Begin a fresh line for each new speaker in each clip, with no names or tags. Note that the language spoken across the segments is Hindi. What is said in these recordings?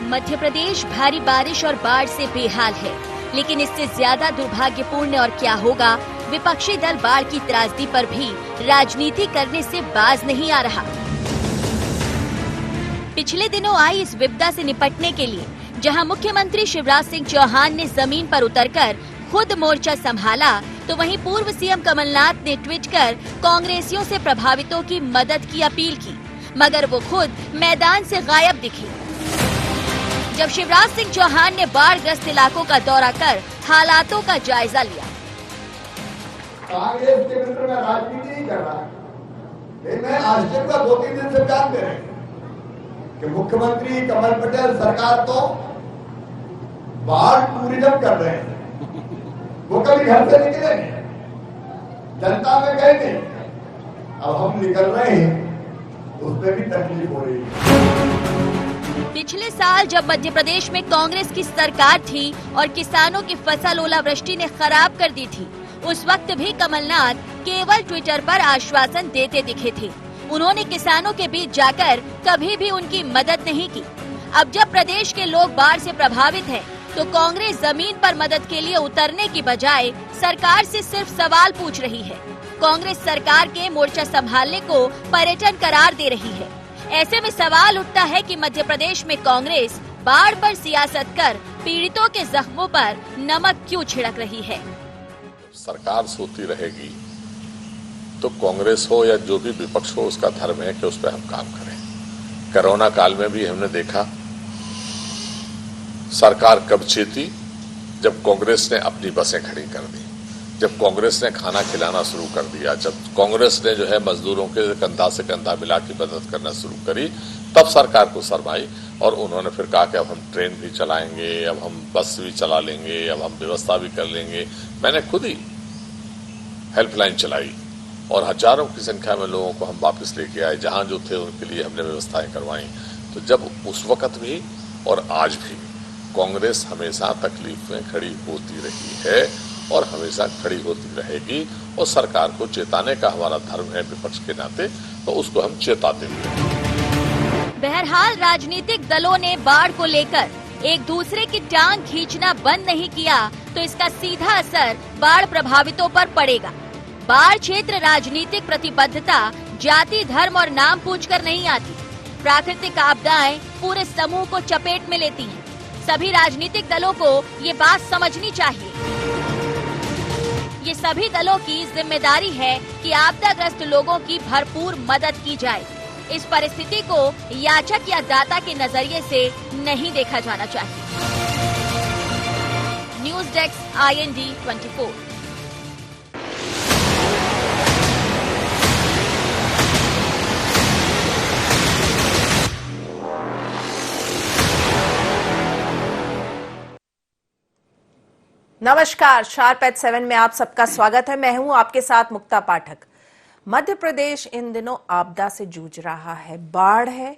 मध्य प्रदेश भारी बारिश और बाढ़ से बेहाल है, लेकिन इससे ज्यादा दुर्भाग्यपूर्ण और क्या होगा, विपक्षी दल बाढ़ की त्रासदी पर भी राजनीति करने से बाज नहीं आ रहा। पिछले दिनों आई इस विपदा से निपटने के लिए जहां मुख्यमंत्री शिवराज सिंह चौहान ने जमीन पर उतरकर खुद मोर्चा संभाला, तो वहीं पूर्व सीएम कमलनाथ ने ट्वीट कर कांग्रेसियों से प्रभावितों की मदद की अपील की, मगर वो खुद मैदान से गायब दिखे। जब शिवराज सिंह चौहान ने बाढ़ ग्रस्त इलाकों का दौरा कर हालातों का जायजा लिया।
कांग्रेस के मित्र में राजनीति नहीं कर रहा है। मैं आश्चर्य का 2-3 दिन से बयान दे रहे हैं कि मुख्यमंत्री कमल पटेल सरकार तो बाढ़ टूरिज्म कर रहे हैं। वो कभी घर से निकले नहीं, जनता में गए नहीं। अब हम निकल रहे हैं तो उसमें भी तकलीफ हो रही है।
पिछले साल जब मध्य प्रदेश में कांग्रेस की सरकार थी और किसानों की फसल ओलावृष्टि ने खराब कर दी थी, उस वक्त भी कमलनाथ केवल ट्विटर पर आश्वासन देते दिखे थे। उन्होंने किसानों के बीच जाकर कभी भी उनकी मदद नहीं की। अब जब प्रदेश के लोग बाढ़ से प्रभावित हैं, तो कांग्रेस जमीन पर मदद के लिए उतरने की बजाय सरकार से सिर्फ सवाल पूछ रही है। कांग्रेस सरकार के मोर्चा संभालने को पर्यटन करार दे रही है। ऐसे में सवाल उठता है कि मध्य प्रदेश में कांग्रेस बाढ़ पर सियासत कर पीड़ितों के जख्मों पर नमक क्यों छिड़क रही है।
सरकार सोती रहेगी तो कांग्रेस हो या जो भी विपक्ष हो, उसका धर्म है कि उस पर हम काम करें। कोरोना काल में भी हमने देखा सरकार कब चेती, जब कांग्रेस ने अपनी बसें खड़ी कर दी, जब कांग्रेस ने खाना खिलाना शुरू कर दिया, जब कांग्रेस ने जो है मजदूरों के कंधा से कंधा मिला के मदद करना शुरू करी, तब सरकार को शर्म आई और उन्होंने फिर कहा कि अब हम ट्रेन भी चलाएंगे, अब हम बस भी चला लेंगे, अब हम व्यवस्था भी कर लेंगे। मैंने खुद ही हेल्पलाइन चलाई और हजारों की संख्या में लोगों को हम वापस लेके आए, जहां जो थे उनके लिए हमने व्यवस्थाएं करवाई। तो जब उस वक्त भी और आज भी कांग्रेस हमेशा तकलीफ में खड़ी होती रही है और हमेशा खड़ी होती रहेगी, और सरकार को चेताने का हमारा धर्म है विपक्ष के नाते, तो उसको हम चेताते हैं।
बहरहाल राजनीतिक दलों ने बाढ़ को लेकर एक दूसरे की टांग खींचना बंद नहीं किया, तो इसका सीधा असर बाढ़ प्रभावितों पर पड़ेगा। बाढ़ क्षेत्र राजनीतिक प्रतिबद्धता, जाति, धर्म और नाम पूछकर नहीं आती। प्राकृतिक आपदाएं पूरे समूह को चपेट में लेती हैं। सभी राजनीतिक दलों को ये बात समझनी चाहिए। ये सभी दलों की जिम्मेदारी है कि आपदाग्रस्त लोगों की भरपूर मदद की जाए। इस परिस्थिति को याचक या दाता के नजरिए से नहीं देखा जाना चाहिए। News desk IND 24।
नमस्कार, शार्प एट 7 में आप सबका स्वागत है। मैं हूं आपके साथ मुक्ता पाठक। मध्य प्रदेश इन दिनों आपदा से जूझ रहा है, बाढ़ है,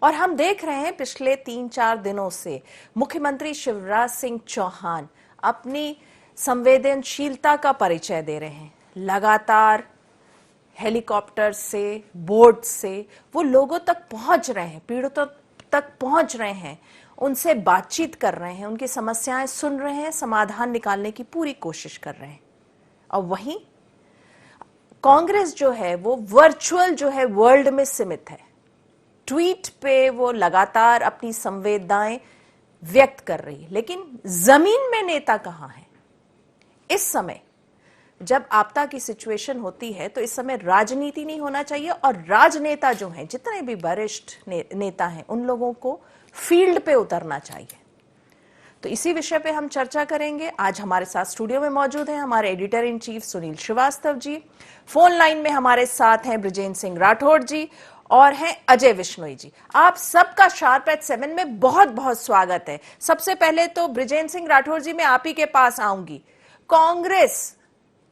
और हम देख रहे हैं पिछले 3-4 दिनों से मुख्यमंत्री शिवराज सिंह चौहान अपनी संवेदनशीलता का परिचय दे रहे हैं। लगातार हेलीकॉप्टर से, बोट से वो लोगों तक पहुंच रहे हैं, पीड़ितों तक पहुंच रहे हैं, उनसे बातचीत कर रहे हैं, उनकी समस्याएं सुन रहे हैं, समाधान निकालने की पूरी कोशिश कर रहे हैं। और वहीं कांग्रेस जो है वो वर्चुअल जो है वर्ल्ड में सीमित है। ट्वीट पे वो लगातार अपनी संवेदनाएं व्यक्त कर रही है, लेकिन जमीन में नेता कहां है? इस समय जब आपदा की सिचुएशन होती है तो इस समय राजनीति नहीं होना चाहिए, और राजनेता जो हैं, जितने भी वरिष्ठ नेता हैं, उन लोगों को फील्ड पे उतरना चाहिए। तो इसी विषय पे हम चर्चा करेंगे। आज हमारे साथ स्टूडियो में मौजूद हैं हमारे editor in chief Sunil Srivastava ji, phone line में हमारे साथ हैं बृजेंद्र सिंह राठौड़ जी और हैं अजय विश्नोई जी। आप सबका शार्प एट 7 में बहुत बहुत स्वागत है। सबसे पहले तो बृजेंद्र सिंह राठौड़ जी, मैं आप ही के पास आऊंगी। कांग्रेस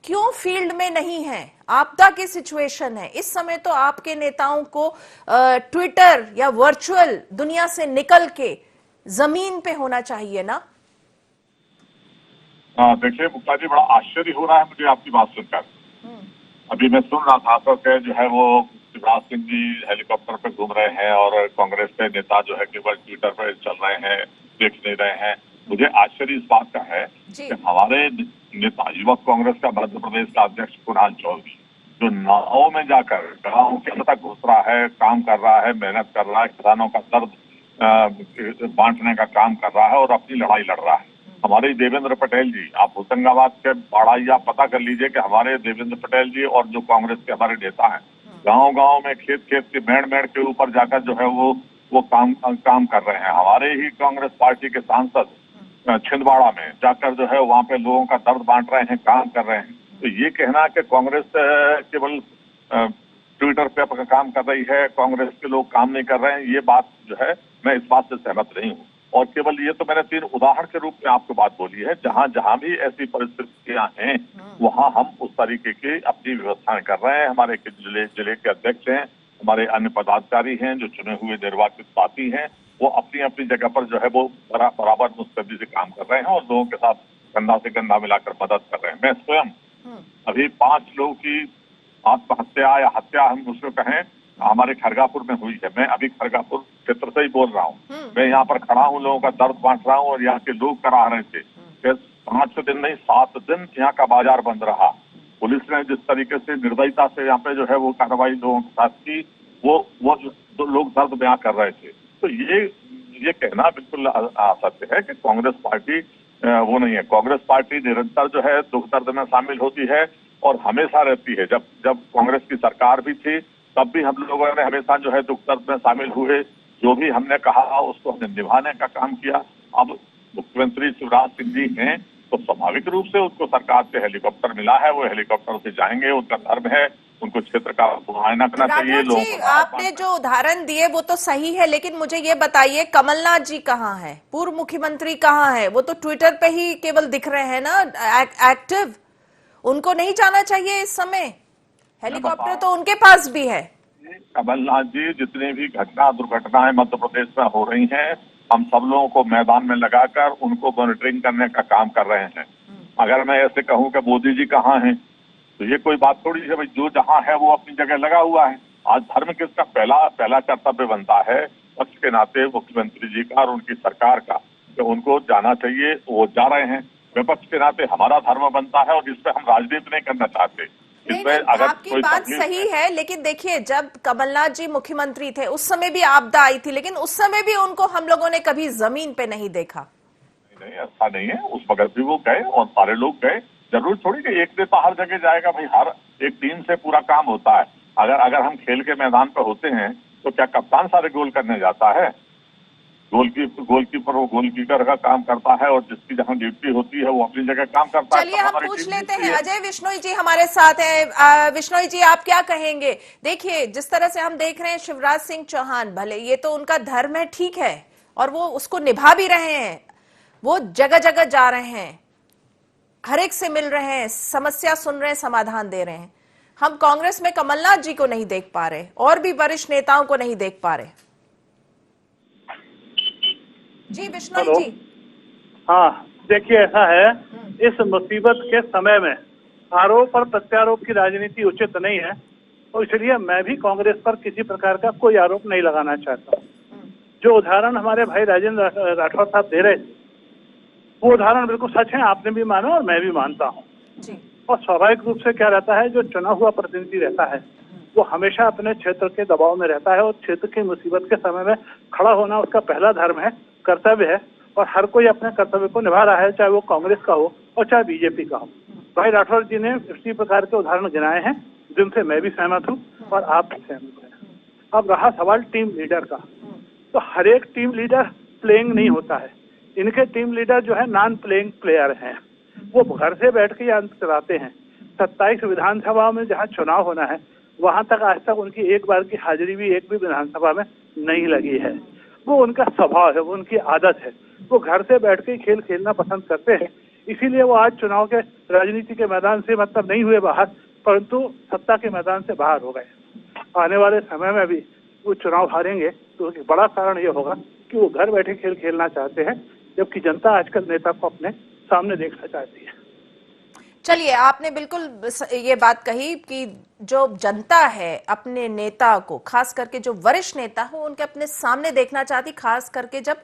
क्यों फील्ड में नहीं है? आपदा की सिचुएशन है, इस समय तो आपके नेताओं को ट्विटर या वर्चुअल दुनिया से निकल के जमीन पे होना चाहिए ना?
देखिए मुक्ता जी, बड़ा आश्चर्य हो रहा है मुझे आपकी बात सुनकर। अभी मैं सुन रहा था तो जो है वो
शिवराज सिंह जी हेलीकॉप्टर पे घूम रहे हैं और कांग्रेस के नेता जो है केवल ट्विटर पे चल रहे हैं, देख नहीं रहे हैं। मुझे आश्चर्य इस बात का है कि हमारे नेता युवक कांग्रेस का मध्य प्रदेश का अध्यक्ष कुणाल चौधरी जो नाव में जाकर गाँव के अंदर घुस रहा है, काम कर रहा है, मेहनत कर रहा है, किसानों का दर्द बांटने का काम कर रहा है और अपनी लड़ाई लड़ रहा है। हमारे देवेंद्र पटेल जी, आप होशंगाबाद के बाड़ाई पता कर लीजिए कि हमारे देवेंद्र पटेल जी और जो कांग्रेस के हमारे नेता हैं, गांव-गांव में खेत के मेड़ के ऊपर जाकर जो है वो काम कर रहे हैं। हमारे ही कांग्रेस पार्टी के सांसद छिंदवाड़ा में जाकर जो है वहां पे लोगों का दर्द बांट रहे हैं, काम कर रहे हैं। तो ये कहना कि कांग्रेस केवल ट्विटर पे अपना काम कर रही है, कांग्रेस के लोग काम नहीं कर रहे हैं, ये बात जो है मैं इस बात से सहमत नहीं हूँ। और केवल ये तो मैंने 3 उदाहरण के रूप में आपको बात बोली है। जहां भी ऐसी परिस्थितियां हैं वहां हम उस तरीके की अपनी व्यवस्थाएं कर रहे हैं। हमारे जिले के अध्यक्ष हैं, हमारे अन्य पदाधिकारी हैं, जो चुने हुए निर्वाचित साथी हैं, वो अपनी अपनी जगह पर जो है वो बराबर मुस्तैदी से काम कर रहे हैं और लोगों के साथ कंधा से कंधा मिलाकर मदद कर रहे हैं। मैं स्वयं अभी 5 लोगों की आत्महत्या या हत्या हम उसको कहें हमारे खरगापुर में हुई है। मैं अभी खरगापुर क्षेत्र से ही बोल रहा हूँ। मैं यहाँ पर खड़ा हूँ, लोगों का दर्द बांट रहा हूँ और यहाँ के लोग करा रहे थे। फिर 5 दिन नहीं 7 दिन यहाँ का बाजार बंद रहा। पुलिस ने जिस तरीके से निर्दयता से यहाँ पे जो है वो कार्रवाई लोगों के साथ की, वो लोग दर्द बयां कर रहे थे। तो ये कहना बिल्कुल असत्य है कि कांग्रेस पार्टी वो नहीं है। कांग्रेस पार्टी निरंतर जो है दुख दर्द में शामिल होती है और हमेशा रहती है। जब कांग्रेस की सरकार भी थी तब भी हम लोगों ने हमेशा जो है दुख दर्द में शामिल हुए। जो भी हमने कहा उसको हमने निभाने का काम किया। अब मुख्यमंत्री शिवराज सिंह जी हैं तो स्वाभाविक रूप से उनको सरकार से हेलीकॉप्टर मिला है, वो हेलीकॉप्टर से जाएंगे, उनका धर्म है, उनको क्षेत्र का मुआयना करना चाहिए।
जी, आपने जो उदाहरण दिए वो तो सही है, लेकिन मुझे ये बताइए कमलनाथ जी कहाँ हैं, पूर्व मुख्यमंत्री कहाँ हैं? वो तो ट्विटर पे ही केवल दिख रहे हैं ना एक्टिव। उनको नहीं जाना चाहिए इस समय? हेलीकॉप्टर तो उनके पास भी है।
कमलनाथ जी, जितनी भी दुर्घटनाएं मध्य प्रदेश में हो रही हैं, हम सब लोगों को मैदान में लगाकर उनको मॉनिटरिंग करने का काम कर रहे हैं। अगर मैं ऐसे कहूं कि मोदी जी कहाँ हैं, तो ये कोई बात थोड़ी है भाई। जो जहां है वो अपनी जगह लगा हुआ है। आज धर्म किसका पहला कर्तव्य बनता है पक्ष के नाते मुख्यमंत्री जी का और उनकी सरकार का, तो उनको जाना चाहिए, वो जा रहे हैं। विपक्ष के नाते हमारा धर्म बनता है और इस पर हम राजनीति नहीं करना चाहते।
नहीं, आपकी बात सही है, लेकिन देखिए जब कमलनाथ जी मुख्यमंत्री थे उस समय भी आपदा आई थी, लेकिन उस समय भी उनको हम लोगों ने कभी जमीन पे नहीं देखा।
नहीं, ऐसा नहीं है। उस वक्त भी वो गए और सारे लोग गए। जरूर थोड़ी कि एक नेता हर जगह जाएगा भाई। हर एक टीम से पूरा काम होता है। अगर हम खेल के मैदान पर होते हैं तो क्या कप्तान सारे गोल करने जाता है? गोलकीपर वो गोलकीपर का काम करता है और जिसकी जहां ड्यूटी होती है वो अपनी जगह काम करता है।
चलिए हम पूछ लेते हैं, अजय विश्नोई जी हमारे साथ हैं। विश्नोई जी, आप क्या कहेंगे? देखिए जिस तरह से हम देख रहे हैं शिवराज सिंह चौहान, भले ये तो उनका धर्म है, ठीक है, और वो उसको निभा भी रहे हैं, वो जगह जगह जा रहे हैं, हर एक से मिल रहे हैं, समस्या सुन रहे हैं, समाधान दे रहे हैं। हम कांग्रेस में कमलनाथ जी को नहीं देख पा रहे और भी वरिष्ठ नेताओं को नहीं देख पा रहे। जी विश्नोई जी।
हाँ, देखिए ऐसा है, इस मुसीबत के समय में आरोप और प्रत्यारोप की राजनीति उचित नहीं है और इसलिए मैं भी कांग्रेस पर किसी प्रकार का कोई आरोप नहीं लगाना चाहता। जो उदाहरण हमारे भाई राजेंद्र राठौर साहब दे रहे थे वो उदाहरण बिल्कुल सच है, आपने भी माना और मैं भी मानता हूँ। और स्वाभाविक रूप से क्या रहता है, जो चुना हुआ प्रतिनिधि रहता है वो हमेशा अपने क्षेत्र के दबाव में रहता है और क्षेत्र की मुसीबत के समय में खड़ा होना उसका पहला धर्म है, कर्तव्य है और हर कोई अपने कर्तव्य को निभा रहा है, चाहे वो कांग्रेस का हो और चाहे बीजेपी का हो। भाई राठौर जी ने इसी प्रकार के उदाहरण गिनाए हैं जिनसे मैं भी सहमत हूँ और आप भी सहमत हैं। अब रहा सवाल टीम लीडर का, तो हर एक टीम लीडर प्लेइंग नहीं होता है। इनके टीम लीडर जो है नॉन प्लेइंग प्लेयर हैं, वो घर से बैठ के अंत चलाते हैं। 27 विधानसभा में जहाँ चुनाव होना है वहां तक आज तक उनकी एक बार की हाजिरी भी एक भी विधानसभा में नहीं लगी है। वो उनका स्वभाव है, वो उनकी आदत है, वो घर से बैठ के खेल खेलना पसंद करते हैं। इसीलिए वो आज चुनाव के राजनीति के मैदान से मतलब नहीं हुए बाहर, परंतु सत्ता के मैदान से बाहर हो गए। आने वाले समय में भी वो चुनाव हारेंगे तो एक बड़ा कारण ये होगा कि वो घर बैठे खेल खेलना चाहते हैं, जबकि जनता आजकल नेता को अपने सामने देखना चाहती है।
चलिए, आपने बिल्कुल ये बात कही कि जो जनता है अपने नेता को, खास करके जो वरिष्ठ नेता हो, उनके अपने सामने देखना चाहती, खास करके जब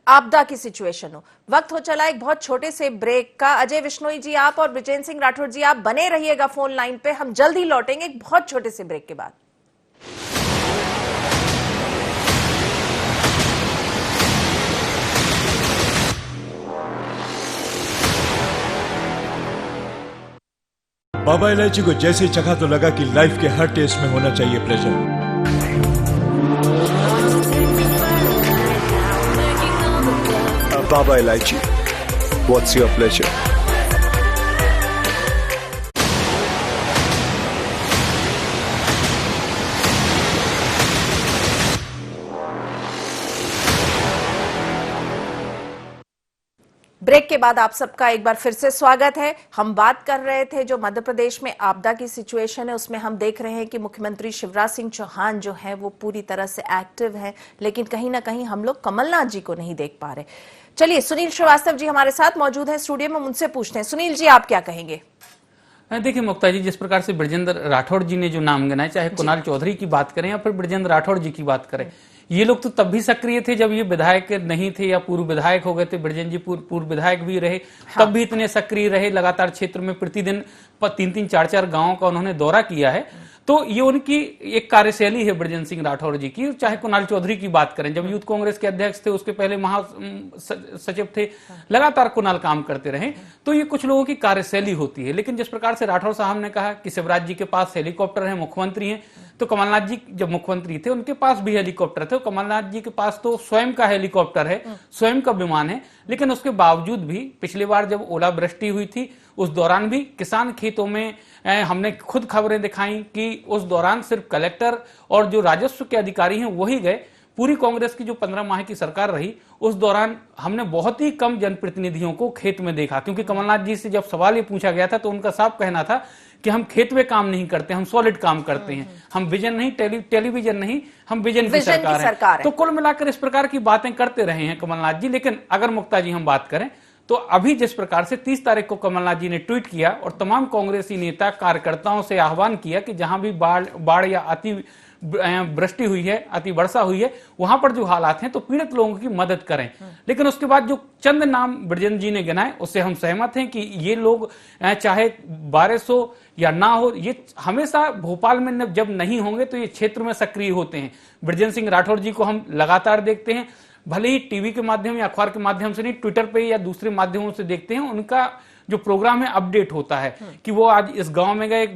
आपदा की सिचुएशन हो। वक्त हो चला एक बहुत छोटे से ब्रेक का। अजय विश्नोई जी आप और ब्रिजेंद्र सिंह राठौर जी आप बने रहिएगा फोन लाइन पे, हम जल्द ही लौटेंगे एक बहुत छोटे से ब्रेक के बाद।
बाबा इलायची को जैसे चखा तो लगा कि लाइफ के हर टेस्ट में होना चाहिए प्लेजर। बाबा इलायची, व्हाट्स योर प्लेजर?
ब्रेक के बाद आप सबका एक बार फिर से स्वागत है। हम बात कर रहे थे जो मध्य प्रदेश में आपदा की सिचुएशन है, उसमें हम देख रहे हैं कि मुख्यमंत्री शिवराज सिंह चौहान जो है वो पूरी तरह से एक्टिव हैं, लेकिन कहीं ना कहीं हम लोग कमलनाथ जी को नहीं देख पा रहे। चलिए, सुनील श्रीवास्तव जी हमारे साथ मौजूद हैं स्टूडियो में, उनसे पूछते हैं। सुनील जी, आप क्या कहेंगे?
देखिए मुक्ता जी, जिस प्रकार से ब्रिजेंद्र राठौड़ जी ने जो नाम गिनाए, चाहे कुणाल चौधरी की बात करें या फिर ब्रिजेंद्र राठौड़ जी की बात करें, ये लोग तो तब भी सक्रिय थे जब ये विधायक नहीं थे या पूर्व विधायक हो गए थे। ब्रिजेंद्र जी पूर्व विधायक भी रहे, तब भी इतने सक्रिय रहे। लगातार क्षेत्र में प्रतिदिन 3-3, 4-4 गांवों का उन्होंने दौरा किया है। तो ये उनकी एक कार्यशैली है ब्रिजेंद्र सिंह राठौड़ जी की। चाहे कुणाल चौधरी की बात करें, जब यूथ कांग्रेस के अध्यक्ष थे, उसके पहले महासचिव थे, लगातार कुणाल काम करते रहे। तो ये कुछ लोगों की कार्यशैली होती है। लेकिन जिस प्रकार से राठौड़ साहब ने कहा कि शिवराज जी के पास हेलीकॉप्टर है, मुख्यमंत्री हैं, तो कमलनाथ जी जब मुख्यमंत्री थे उनके पास भी हेलीकॉप्टर थे। कमलनाथ जी के पास तो स्वयं का हेलीकॉप्टर है, स्वयं का विमान है। लेकिन उसके बावजूद भी पिछली बार जब ओलावृष्टि हुई थी, उस दौरान भी किसान खेतों में हमने खुद खबरें दिखाई कि उस दौरान सिर्फ कलेक्टर और जो राजस्व के अधिकारी हैं वही गए। पूरी कांग्रेस की जो 15 माह की सरकार रही, उस दौरान हमने बहुत ही कम जनप्रतिनिधियों को खेत में देखा। क्योंकि कमलनाथ जी से जब सवाल ये पूछा गया था तो उनका साफ कहना था कि हम खेत में काम नहीं करते, हम सॉलिड काम करते हैं, हम विजन नहीं, टेलीविजन नहीं, हम विजन की सरकार है। तो कुल मिलाकर इस प्रकार की बातें करते रहे हैं कमलनाथ जी। लेकिन अगर मुक्ता जी हम बात करें तो अभी जिस प्रकार से 30 तारीख को कमलनाथ जी ने ट्वीट किया और तमाम कांग्रेसी नेता कार्यकर्ताओं से आह्वान किया कि जहां भी बाढ़ या अति वृष्टि हुई है, अति वर्षा हुई है, वहां पर जो हालात हैं तो पीड़ित लोगों की मदद करें। लेकिन उसके बाद जो चंद नाम ब्रिजेंद्र जी ने गिनाए, उससे हम सहमत हैं कि ये लोग चाहे बारिश हो या ना हो, ये हमेशा भोपाल में जब नहीं होंगे तो ये क्षेत्र में सक्रिय होते हैं। ब्रिजेंद्र सिंह राठौड़ जी को हम लगातार देखते हैं, भले ही टीवी के माध्यम या अखबार के माध्यम से नहीं, ट्विटर पे या दूसरे माध्यमों से देखते हैं। उनका जो प्रोग्राम है अपडेट होता है कि वो आज इस गांव में गए,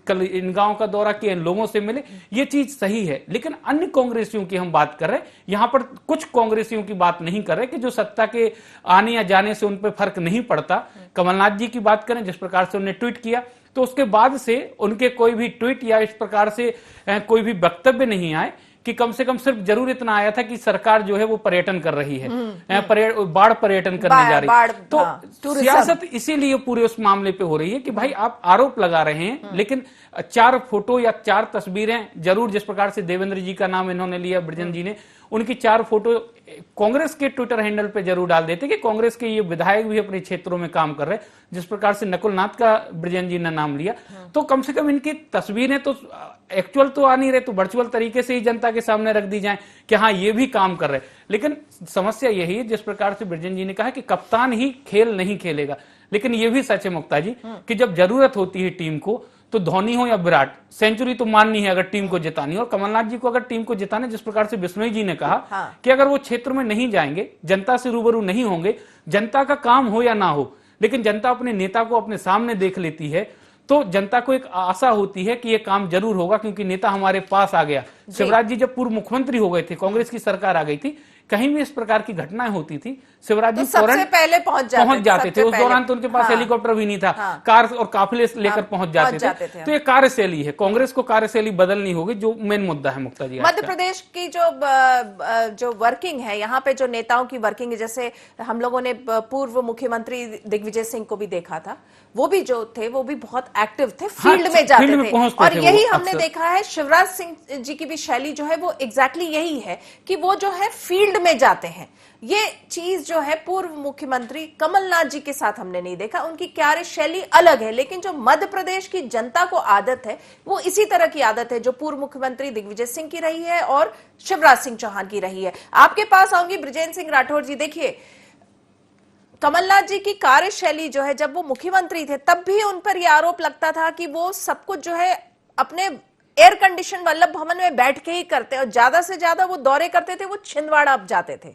कल इन गांव का दौरा किया, इन लोगों से मिले, ये चीज सही है। लेकिन अन्य कांग्रेसियों की हम बात कर रहे हैं, यहां पर कुछ कांग्रेसियों की बात नहीं कर रहे कि जो सत्ता के आने या जाने से उन पर फर्क नहीं पड़ता। कमलनाथ जी की बात करें, जिस प्रकार से उन्होंने ट्वीट किया, तो उसके बाद से उनके कोई भी ट्वीट या इस प्रकार से कोई भी वक्तव्य नहीं आए कि कम से कम सिर्फ जरूर इतना आया था कि सरकार जो है वो पर्यटन कर रही है, बाढ़ पर्यटन करने जा रही है। तो सियासत इसीलिए पूरे उस मामले पे हो रही है कि भाई आप आरोप लगा रहे हैं, लेकिन 4 फोटो या 4 तस्वीरें जरूर, जिस प्रकार से देवेंद्र जी का नाम इन्होंने लिया, ब्रिजेंद्र जी ने, उनकी 4 फोटो कांग्रेस के ट्विटर हैंडल पे जरूर डाल देते कि कांग्रेस के ये विधायक भी अपने क्षेत्रों में काम कर रहे हैं। जिस प्रकार से नकुल नाथ का ब्रिजेंद्र जी ने नाम लिया, तो कम से कम इनकी तस्वीरें तो एक्चुअल तो आ नहीं रहे, तो वर्चुअल तरीके से ही जनता के सामने रख दी जाए कि हाँ ये भी काम कर रहे। लेकिन समस्या यही है, जिस प्रकार से ब्रिजेंद्र जी ने कहा कि कप्तान ही खेल नहीं खेलेगा, लेकिन ये भी सच है मुक्ता जी कि जब जरूरत होती है टीम को, तो धोनी हो या विराट, सेंचुरी तो माननी है अगर टीम को जितानी। और कमलनाथ जी को अगर टीम को जिताने, जिस प्रकार से बिश्नोई जी ने कहा कि अगर वो क्षेत्र में नहीं जाएंगे, जनता से रूबरू नहीं होंगे, जनता का काम हो या ना हो, लेकिन जनता अपने नेता को अपने सामने देख लेती है, तो जनता को एक आशा होती है कि ये काम जरूर होगा क्योंकि नेता हमारे पास आ गया। शिवराज जी जब पूर्व मुख्यमंत्री हो गए थे, कांग्रेस की सरकार आ गई थी, कहीं भी इस प्रकार की घटनाएं होती थी, शिवराज जी
सबसे पहले पहुंच जाते थे।
उस दौरान तो उनके पास हेलीकॉप्टर भी नहीं था, कार और काफिले लेकर पहुंच जाते थे। तो ये कार्यशैली है, कांग्रेस को कार्यशैली बदलनी होगी, जो मेन मुद्दा है मुक्ता जी।
मध्य प्रदेश की जो वर्किंग है, यहाँ पे जो नेताओं की वर्किंग है, जैसे हम लोगों ने पूर्व मुख्यमंत्री दिग्विजय सिंह को भी देखा था, वो भी जो थे वो भी बहुत एक्टिव थे, फील्ड में जाते थे। और यही हमने देखा है शिवराज सिंह जी की भी शैली जो है वो एग्जैक्टली यही है कि वो जो है फील्ड फील्ड में जाते हैं। ये चीज जो है पूर्व मुख्यमंत्री कमलनाथ जी के साथ हमने नहीं देखा। उनकी कार्यशैली अलग है, लेकिन जो मध्य प्रदेश की जनता को आदत है वो इसी तरह की आदत है जो पूर्व मुख्यमंत्री दिग्विजय सिंह की रही है और शिवराज सिंह चौहान की रही है। आपके पास आऊंगी ब्रजेंद्र सिंह राठौर जी। देखिए, कमलनाथ जी की कार्यशैली जो है, जब वो मुख्यमंत्री थे तब भी उन पर यह आरोप लगता था कि वो सब कुछ जो है अपने एयर कंडीशन वल्लभ भवन में बैठ के ही करते, और ज्यादा से ज्यादा वो दौरे करते थे, वो छिंदवाड़ा अब जाते थे।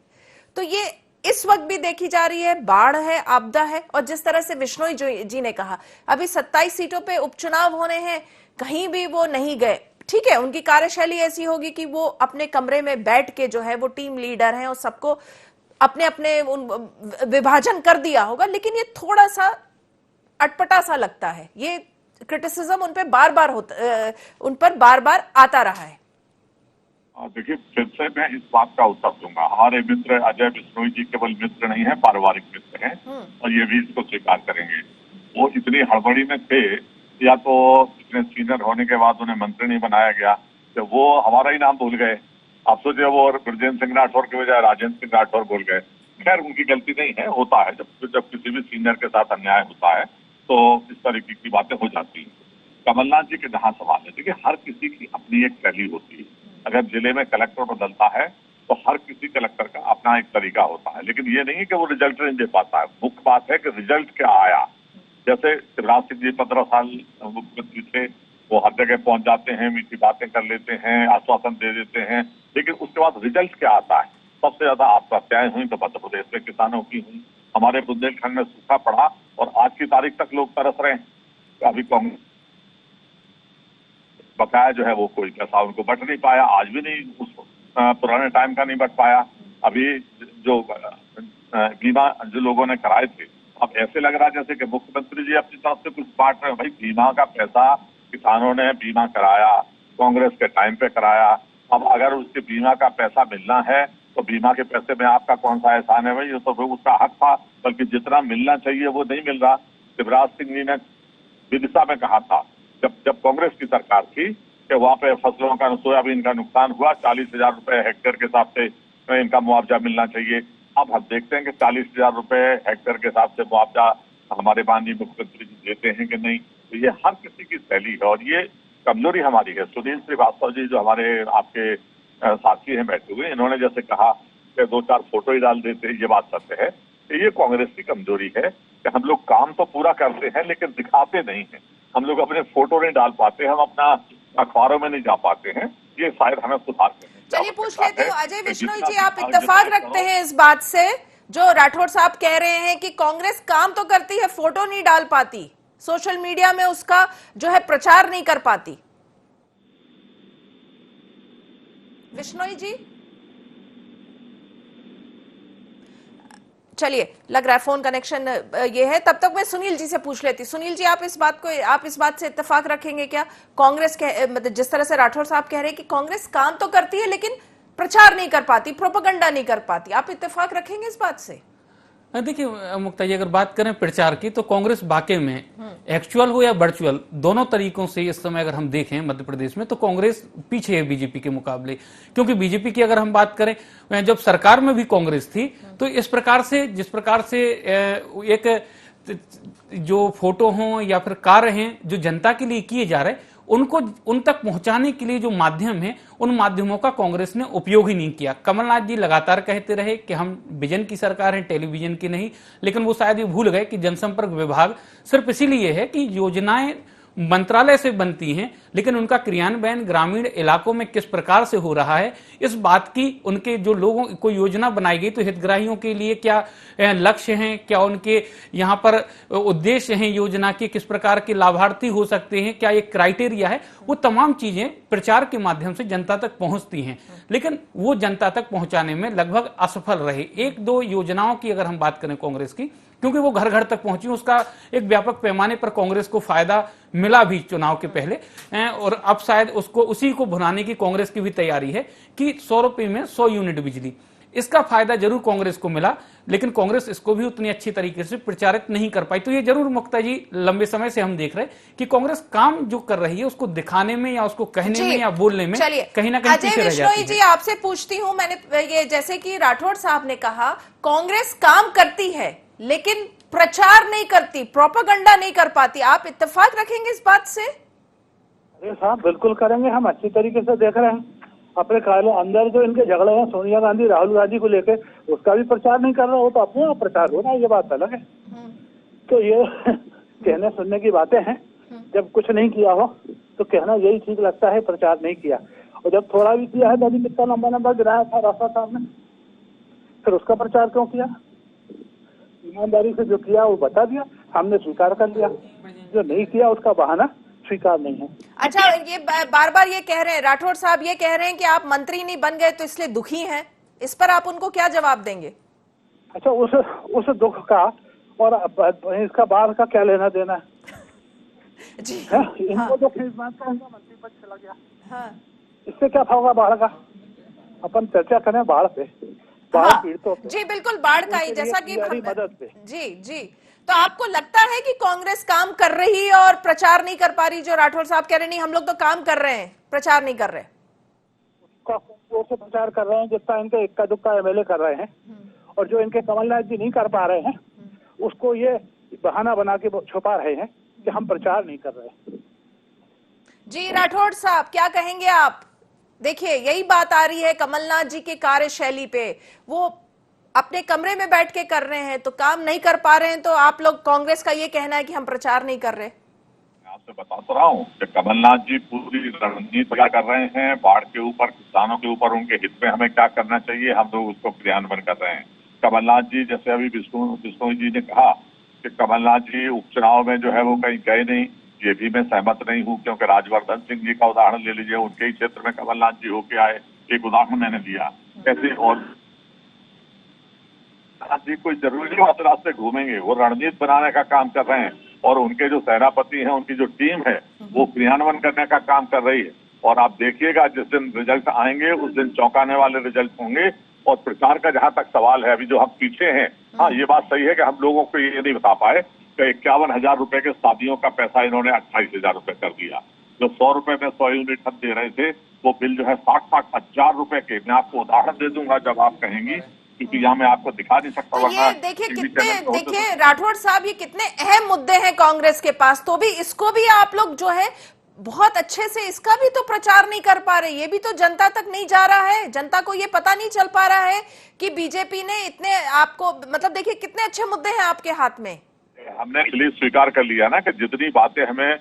तो ये इस वक्त भी देखी जा रही है, बाढ़ है, आपदा है। और जिस तरह से बिश्नोई जी ने कहा, अभी 27 सीटों पे उपचुनाव होने हैं, कहीं भी वो नहीं गए। ठीक है, उनकी कार्यशैली ऐसी होगी कि वो अपने कमरे में बैठ के जो है वो टीम लीडर हैं और सबको अपने अपने विभाजन कर दिया होगा, लेकिन ये थोड़ा सा अटपटा सा लगता है। ये क्रिटिसिज्म उन पर बार बार आता रहा है।
देखिए, फिर से मैं इस बात का उत्तर दूंगा। हमारे मित्र अजय बिश्नोई जी केवल मित्र नहीं है, पारिवारिक मित्र हैं, और ये भी इसको स्वीकार करेंगे। वो इतनी हड़बड़ी में थे, या तो इतने सीनियर होने के बाद उन्हें मंत्री नहीं बनाया गया, तो वो हमारा ही नाम भूल गए। आप सोचिए, वो ब्रजेंद्र सिंह राठौर के बजाय राजेंद्र सिंह राठौर बोल गए। खैर, उनकी गलती नहीं है, होता है। जब किसी भी सीनियर के साथ अन्याय होता है तो इस तरीके की बातें हो जाती हैं। कमलनाथ जी के जहां सवाल है, देखिए, हर किसी की अपनी एक शैली होती है। अगर जिले में कलेक्टर बदलता है तो हर किसी कलेक्टर का अपना एक तरीका होता है, लेकिन ये नहीं है कि वो रिजल्ट नहीं दे पाता है। मुख्य बात है कि रिजल्ट क्या आया। जैसे शिवराज सिंह जी 15 साल मुख्यमंत्री थे, वो हर जगह पहुंच जाते हैं, मीठी बातें कर लेते हैं, आश्वासन दे देते हैं, लेकिन उसके बाद रिजल्ट क्या आता है? सबसे ज्यादा आत्महत्याएं हुई तो मध्य प्रदेश में किसानों की हुई। हमारे बुंदेलखंड में सूखा पड़ा और आज की तारीख तक लोग तरस रहे हैं। अभी कांग्रेस बकाया जो है वो कोई पैसा उनको बट नहीं पाया, आज भी नहीं, उस पुराने टाइम का नहीं बट पाया। अभी जो बीमा जो लोगों ने कराए थे, अब ऐसे लग रहा है जैसे कि मुख्यमंत्री जी अपनी तरफ से कुछ बांट रहे हैं। भाई, बीमा का पैसा किसानों ने बीमा कराया, कांग्रेस के टाइम पे कराया। अब अगर उसके बीमा का पैसा मिलना है तो बीमा के पैसे में आपका कौन सा एहसान है? भाई, ये तो उसका हक था, बल्कि जितना मिलना चाहिए वो नहीं मिल रहा। शिवराज सिंह जी ने विदिशा में कहा था, जब कांग्रेस की सरकार थी, कि वहाँ पे फसलों का, सोयाबीन का नुकसान हुआ, 40,000 रुपए हेक्टेयर के हिसाब से इनका मुआवजा मिलना चाहिए। अब हम देखते हैं कि 40,000 रुपए हेक्टेयर के हिसाब से मुआवजा हमारे माननीय मुख्यमंत्री जी देते हैं कि नहीं। तो ये हर किसी की शैली है और ये कमजोरी हमारी है। सुनील श्रीवास्तव जी जो हमारे आपके साथी हैं बैठे हुए, इन्होंने जैसे कहा कि 2-4 फोटो ही डाल देते हैं, ये बात सत्य है। ये कांग्रेस की कमजोरी है कि हम लोग काम तो पूरा करते हैं लेकिन दिखाते नहीं हैं। हम लोग अपने फोटो नहीं डाल पाते, हम अपना अखबारों में नहीं जा पाते हैं। ये शायद हमें सुधार करना चाहिए।
चलिए पूछ लेते हो, अजय बिश्नोई जी, आप इत्तेफाक रखते हैं इस बात से जो राठौर साहब कह रहे हैं कि कांग्रेस काम तो करती है, फोटो नहीं डाल पाती, सोशल मीडिया में उसका जो है प्रचार नहीं कर पाती? बिश्नोई जी, चलिए, लग रहा है फोन कनेक्शन ये है। तब तक मैं सुनील जी से पूछ लेती। सुनील जी, आप इस बात से इत्तेफाक रखेंगे क्या? कांग्रेस के मतलब जिस तरह से राठौर साहब कह रहे हैं कि कांग्रेस काम तो करती है लेकिन प्रचार नहीं कर पाती, प्रोपेगेंडा नहीं कर पाती, आप इत्तेफाक रखेंगे इस बात से?
देखिए मुक्ता जी, अगर बात करें प्रचार की तो कांग्रेस वाकई में एक्चुअल हो या वर्चुअल, दोनों तरीकों से इस समय अगर हम देखें मध्य प्रदेश में तो कांग्रेस पीछे है बीजेपी के मुकाबले। क्योंकि बीजेपी की अगर हम बात करें, जब सरकार में भी कांग्रेस थी तो इस प्रकार से, जिस प्रकार से एक जो फोटो हों या फिर कार्य हैं जो जनता के लिए किए जा रहे हैं, उनको उन तक पहुंचाने के लिए जो माध्यम है, उन माध्यमों का कांग्रेस ने उपयोग ही नहीं किया। कमलनाथ जी लगातार कहते रहे कि हम विजन की सरकार है, टेलीविजन की नहीं, लेकिन वो शायद ये भूल गए कि जनसंपर्क विभाग सिर्फ इसीलिए है कि योजनाएं मंत्रालय से बनती हैं, लेकिन उनका क्रियान्वयन ग्रामीण इलाकों में किस प्रकार से हो रहा है, इस बात की, उनके जो लोगों को योजना बनाई गई तो हितग्राहियों के लिए क्या लक्ष्य हैं, क्या उनके यहाँ पर उद्देश्य हैं योजना के, किस प्रकार के लाभार्थी हो सकते हैं, क्या ये क्राइटेरिया है, वो तमाम चीजें प्रचार के माध्यम से जनता तक पहुंचती हैं, लेकिन वो जनता तक पहुंचाने में लगभग असफल रहे। 1-2 योजनाओं की अगर हम बात करें कांग्रेस की, क्योंकि वो घर घर तक पहुंची, उसका एक व्यापक पैमाने पर कांग्रेस को फायदा मिला भी चुनाव के पहले, और अब शायद उसी को भुनाने की कांग्रेस की भी तैयारी है कि 100 रुपए में 100 यूनिट बिजली, इसका फायदा जरूर कांग्रेस को मिला, लेकिन कांग्रेस इसको भी उतनी अच्छी तरीके से प्रचारित नहीं कर पाई। तो ये जरूर मुक्ता जी लंबे समय से हम देख रहे हैं कि कांग्रेस काम जो कर रही है उसको दिखाने में या उसको कहने में या बोलने में कहीं ना कहीं पीछे रह जाती है।
जी आपसे पूछती हूं, मैंने ये जैसे कि राठौड़ साहब ने कहा कांग्रेस काम करती है लेकिन प्रचार नहीं करती, प्रोपेगेंडा नहीं कर पाती, आप इत्तेफाक रखेंगे इस बात से?
अरे साहब बिल्कुल करेंगे, हम अच्छी तरीके से देख रहे हैं। अपने ख्यालों अंदर जो इनके झगड़े हैं सोनिया गांधी राहुल गांधी को लेकर, उसका भी प्रचार नहीं कर रहा हो तो अपने आप प्रचार हो रहा है, ये बात अलग है। तो ये कहने सुनने की बातें हैं। जब कुछ नहीं किया हो तो कहना यही ठीक लगता है, प्रचार नहीं किया, और जब थोड़ा भी किया है तो अभी कितना लंबा लंबा गिराया था रास्ता साहब ने, फिर उसका प्रचार क्यों किया? ईमानदारी से जो किया वो बता दिया, हमने स्वीकार कर लिया, जो नहीं किया उसका बहाना स्वीकार नहीं है।
अच्छा, ये बार बार ये कह रहे हैं राठौड़ साहब, ये कह रहे हैं कि आप मंत्री नहीं बन गए तो इसलिए दुखी हैं, इस पर आप उनको क्या जवाब देंगे?
अच्छा, उस दुख का और इसका बाढ़ का क्या लेना देना है?
जी
इनको जो खींचना का इनका मंत्री पद चला गया,
हाँ।
इससे क्या होगा बाढ़ का? अपन चर्चा करें बाढ़ पे, बाढ़ पीड़ितों पे।
जी बिल्कुल, बाढ़ का ही, जैसा कि
मदद पे।
जी तो आपको लगता है कि कांग्रेस काम कर रही है और प्रचार नहीं कर पा रही? जो राठौड़ साहब कह रहे नहीं हम लोग तो काम कर रहे हैं, प्रचार नहीं कर रहे।
से प्रचार कर रहे हैं जितना इनके इक्का दुक्का एमएलए कर रहे हैं, और जो इनके कमलनाथ जी नहीं कर पा रहे हैं उसको ये बहाना बना के छुपा रहे हैं कि हम प्रचार नहीं कर रहे।
जी राठौड़ साहब क्या कहेंगे आप? देखिए यही बात आ रही है कमलनाथ जी के कार्यशैली पे, वो अपने कमरे में बैठ के कर रहे हैं तो काम नहीं कर पा रहे हैं, तो आप लोग कांग्रेस का ये कहना है कि हम प्रचार नहीं कर रहे।
आपसे बता तो रहा हूँ कि कमलनाथ जी पूरी रणनीति क्या कर रहे हैं, बाढ़ के ऊपर, किसानों के ऊपर, उनके हित में हमें क्या करना चाहिए, हम लोग उसको क्रियान्वयन कर रहे हैं। कमलनाथ जी, जैसे अभी विष्णु जी ने कहा कि कमलनाथ जी उपचुनाव में जो है वो कहीं गए नहीं, ये भी मैं सहमत नहीं हूँ, क्योंकि राजवर्धन सिंह जी का उदाहरण ले लीजिए, उनके ही क्षेत्र में कमलनाथ जी होके आए, एक उदाहरण मैंने दिया। ऐसे और जी कोई जरूरी नहीं रास्ते घूमेंगे, वो रणनीति बनाने का काम कर रहे हैं, और उनके जो सेनापति हैं, उनकी जो टीम है वो क्रियान्वयन करने का काम कर रही है। और आप देखिएगा जिस दिन रिजल्ट आएंगे उस दिन चौंकाने वाले रिजल्ट होंगे। और प्रचार का जहां तक सवाल है, अभी जो हम पीछे हैं, हाँ ये बात सही है कि हम लोगों को ये नहीं बता पाए कि 51,000 रुपए के शादियों का पैसा इन्होंने 28,000 रुपए कर दिया। जो 100 रुपए में 100 यूनिट हम दे रहे थे, वो बिल जो है 60-60 हजार रुपए के, मैं आपको उदाहरण दे दूंगा जब आप कहेंगी, क्योंकि यहाँ मैं आपको दिखा नहीं सकता।
तो ये देखिए राठौड़ साहब, ये कितने अहम मुद्दे हैं कांग्रेस के पास, तो भी इसको भी आप लोग जो है बहुत अच्छे से इसका भी तो प्रचार नहीं कर पा रहे, ये भी तो जनता तक नहीं जा रहा है, जनता को ये पता नहीं चल पा रहा है कि बीजेपी ने इतने आपको, मतलब देखिए कितने अच्छे मुद्दे हैं आपके हाथ में।
हमने इसलिए स्वीकार कर लिया ना कि जितनी बातें हमें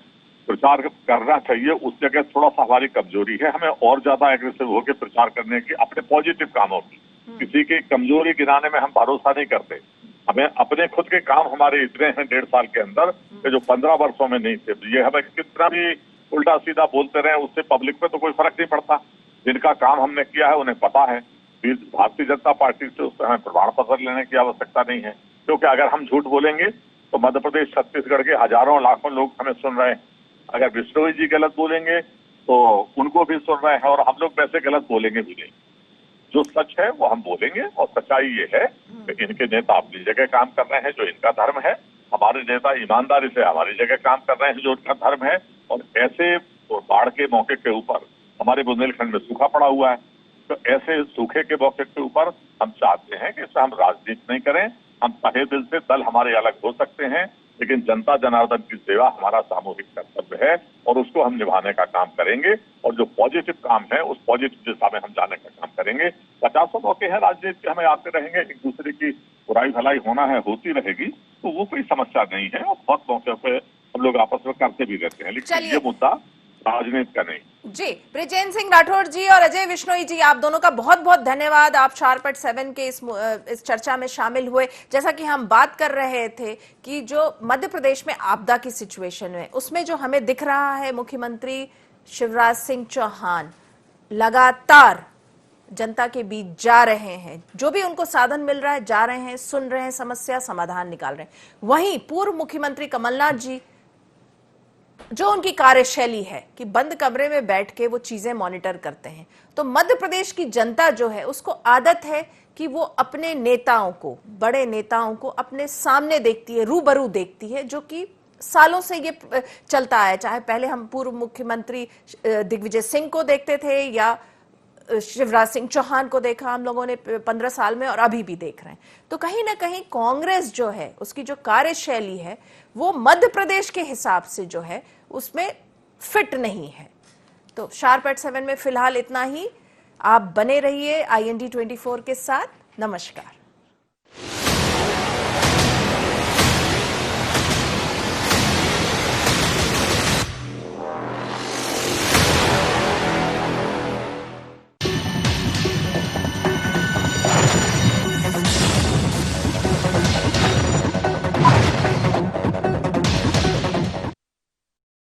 प्रचार करना चाहिए उस जगह थोड़ा सा हमारी कमजोरी है, हमें और ज्यादा एग्रेसिव होकर प्रचार करने की, अपने पॉजिटिव कामों की। किसी की कमजोरी गिनाने में हम भरोसा नहीं करते। हमें अपने खुद के काम हमारे इतने हैं 1.5 साल के अंदर कि जो 15 वर्षों में नहीं थे। ये हमें कितना भी उल्टा सीधा बोलते रहे, उससे पब्लिक पे तो कोई फर्क नहीं पड़ता। जिनका काम हमने किया है उन्हें पता है। भारतीय जनता पार्टी से उससे हमें प्रमाण पत्र लेने की आवश्यकता नहीं है, क्योंकि अगर हम झूठ बोलेंगे तो मध्य प्रदेश, छत्तीसगढ़ के हजारों लाखों लोग हमें सुन रहे हैं। अगर विष्णु जी गलत बोलेंगे तो उनको भी सुन रहे हैं, और हम लोग वैसे गलत बोलेंगे भी नहीं। जो सच है वो हम बोलेंगे, और सच्चाई ये है कि इनके नेता अपनी जगह काम कर रहे हैं जो इनका धर्म है, हमारे नेता ईमानदारी से हमारी जगह काम कर रहे हैं जो उनका धर्म है। और ऐसे बाढ़ के मौके के ऊपर हमारे बुंदेलखंड में सूखा पड़ा हुआ है, तो ऐसे सूखे के मौके के ऊपर हम चाहते हैं कि इससे हम राजनीति नहीं करें। हम तहे दिल से, दल हमारे अलग हो सकते हैं, लेकिन जनता जनार्दन की सेवा हमारा सामूहिक कर्तव्य है, और उसको हम निभाने का काम करेंगे। और जो पॉजिटिव काम है उस पॉजिटिव दिशा में हम जाने का काम करेंगे। 50 मौके हैं राजनीति के, हमें आते रहेंगे, एक दूसरे की बुराई भलाई होना है, होती रहेगी, तो वो कोई समस्या नहीं है, और बहुत मौके पे हम लोग आपस में करते भी रहते हैं, लेकिन ये मुद्दा राजनीति का नहीं।
जी ब्रिजेंद्र सिंह राठौड़ जी और अजय विश्नोई जी, आप दोनों का बहुत बहुत धन्यवाद। आप शार्प एट 7 के इस चर्चा में शामिल हुए। जैसा कि हम बात कर रहे थे कि जो मध्य प्रदेश में आपदा की सिचुएशन है, उसमें जो हमें दिख रहा है, मुख्यमंत्री शिवराज सिंह चौहान लगातार जनता के बीच जा रहे हैं, जो भी उनको साधन मिल रहा है जा रहे हैं, सुन रहे हैं, समस्या समाधान निकाल रहे हैं। वहीं पूर्व मुख्यमंत्री कमलनाथ जी जो उनकी कार्यशैली है कि बंद कमरे में बैठ के वो चीजें मॉनिटर करते हैं, तो मध्य प्रदेश की जनता जो है उसको आदत है कि वो अपने नेताओं को, बड़े नेताओं को अपने सामने देखती है, रूबरू देखती है, जो कि सालों से ये चलता आया। चाहे पहले हम पूर्व मुख्यमंत्री दिग्विजय सिंह को देखते थे या शिवराज सिंह चौहान को देखा हम लोगों ने 15 साल में, और अभी भी देख रहे हैं। तो कहीं ना कहीं कांग्रेस जो है उसकी जो कार्यशैली है वो मध्य प्रदेश के हिसाब से जो है उसमें फिट नहीं है। तो शार्प एट 7 में फिलहाल इतना ही। आप बने रहिए IND 24 के साथ। नमस्कार।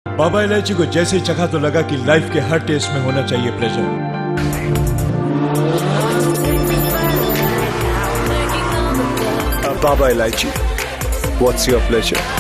बाबा इलायची को जैसे ही चखा तो लगा कि लाइफ के हर टेस्ट में होना चाहिए pleasure.
Baba Ilaichi, what's your pleasure?